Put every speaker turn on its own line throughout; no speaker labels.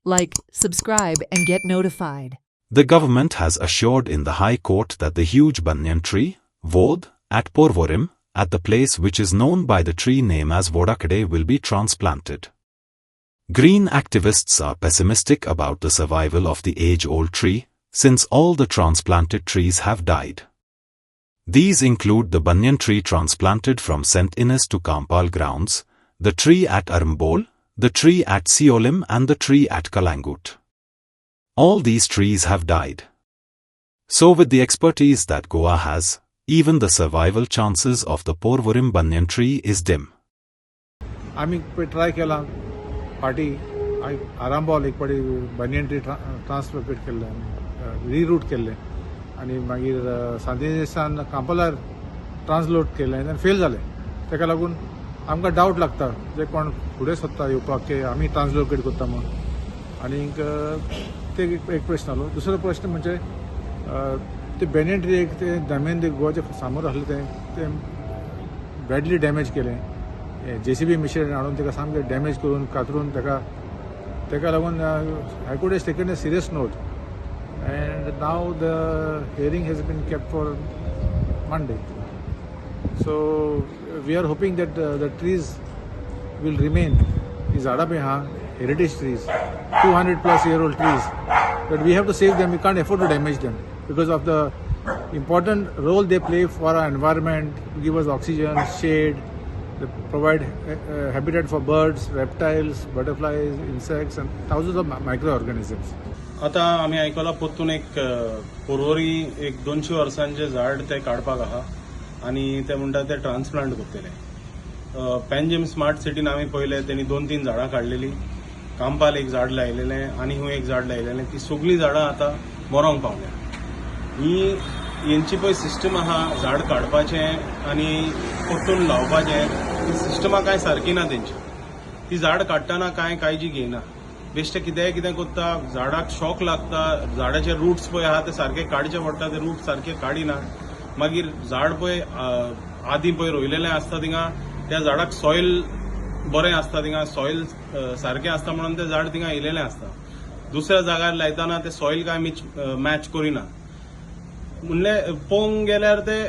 Like, subscribe, and get notified.
The government has assured in the High Court that the huge banyan tree, Vod, at Porvorim, at the place which is known by the tree name as Vodakade, will be transplanted. Green activists are pessimistic about the survival of the age-old tree, since all the transplanted trees have died. These include the banyan tree transplanted from St. Ines to Kampal grounds, the tree at Arambol, the tree at Siolim and the tree at Kalangut. All these trees have died. So with the expertise that Goa has, even the survival chances of the Porvorim banyan tree is dim.
आम्ही try केला party आरांबॉल एक पाटी banyan tree translocate केल्लें रिरूट केल्लें आनी मागीर सांतिनेसान कांपलार ट्रान्सलोट केल्लें आनी fail जालें ताका लागून आमकां डावट लागता जे कोण फुडें सोदता येवपाक की आमी ट्रान्सलोकेट करता म्हूण आनीक ते एक प्रश्न आलो दुसरो प्रश्न म्हणजे ते बनियन ट्री एक ते दामेन गोवाचे सामोर आसलें तें बॅडली डॅमेज केलें JCB मिशन हाडून ताका सामकें डॅमेज करून कातरून ताका लागून high court has taken a serious note and now the hearing has been kept for Monday. So we are hoping that the trees will remain. These झाडां पळय आहा heritage trees, 200+ trees, but we have to save them. We can't afford to damage them because of the important role they play for our environment, to give us oxygen, shade. They provide habitat for birds, reptiles, butterflies, insects, and thousands of microorganisms.
आता आम्ही आयकला पोत्तून एक पोरवरी एक 200 वर्सांचे झाड ते काडपाक आहा आणि ते म्हणटा ते ट्रान्सप्लांट करतले. पेंजीम स्मार्ट सिटीन आम्ही पहिले त्यांनी 2-3 झाडां काडलेली. कांपाल एक झाड लायलेले आणि हूं एक झाड लायलेले. ती सगळी झाडां आता मरोंक पावल्या. ही यांची पळय सिस्टम आहा झाड काडपाचें आनी परतून लावपाचें, ती सिस्टमा कांय सारकी ना तेंची. ती झाड काडटना कांय काळजी घेयना. बेश्टे कितेंय कितें करता, झाडाक शॉक लागता, झाडाचे रुट्स पळय आहा ते सारखे काडचे पडटा, ते रूट सारखे काडिना. मागीर झाड पळय आदीं पळय रोयलेलें आसता थिंगा त्या झाडाक सॉयल बरें आसता, थिंगा सॉयल सारकें आसता म्हणून तें झाड थिंगा येयलेलें आसता. दुसऱ्या जाग्यार लायतना ते सॉयल कांय मॅच करिना. म्हणले पळोवंक गेल्यार ते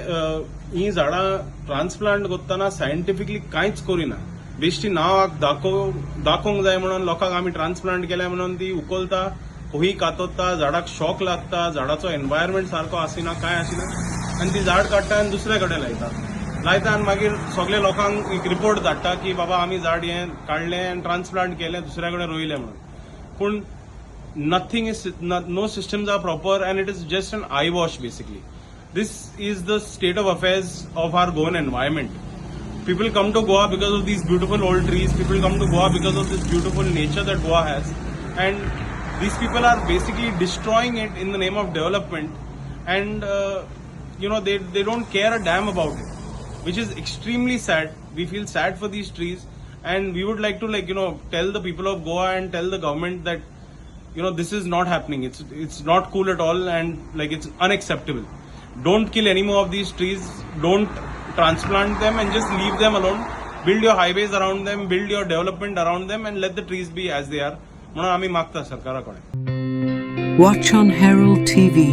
ही झाडां ट्रान्सप्लांट करतना सायंटिफिकली कांयच करिना. बेश्टी नांवाक दाखोवंक जाय म्हणून लोकांक आमी ट्रान्सप्लांट केल्या म्हणून ती उखलता, खंयी कातरता, झाडाक शॉक लागता, झाडाचो एनवायरमेंट सारको आसिना, कांय आसिना, आनी ती झाड काडटा आनी दुसरे कडेन लायता आनी मागीर सगळे लोकांक एक रिपोर्ट धाडटा की बाबा आमी झाड हें काडलें आनी ट्रान्सप्लांट केलें, दुसऱ्या कडेन रोयलें म्हणून. पूण nothing is, no systems are proper and it is just an eyewash basically. This is the state of affairs of our Goan environment. People come to Goa because of these beautiful old trees. People come to Goa because of this beautiful nature that Goa has. And these people are basically destroying it in the name of development. And, they don't care a damn about it, which is extremely sad. We feel sad for these trees. And we would like to, tell the people of Goa and tell the government that, this is not happening. It's not cool at all, and it's unacceptable. Don't kill any more of these trees. Don't transplant them and just leave them alone. Build your highways around them, build your development around them, and let the trees be as they are. म्हणून आम्ही मागता सरकाराकडे.
Watch on Herald TV.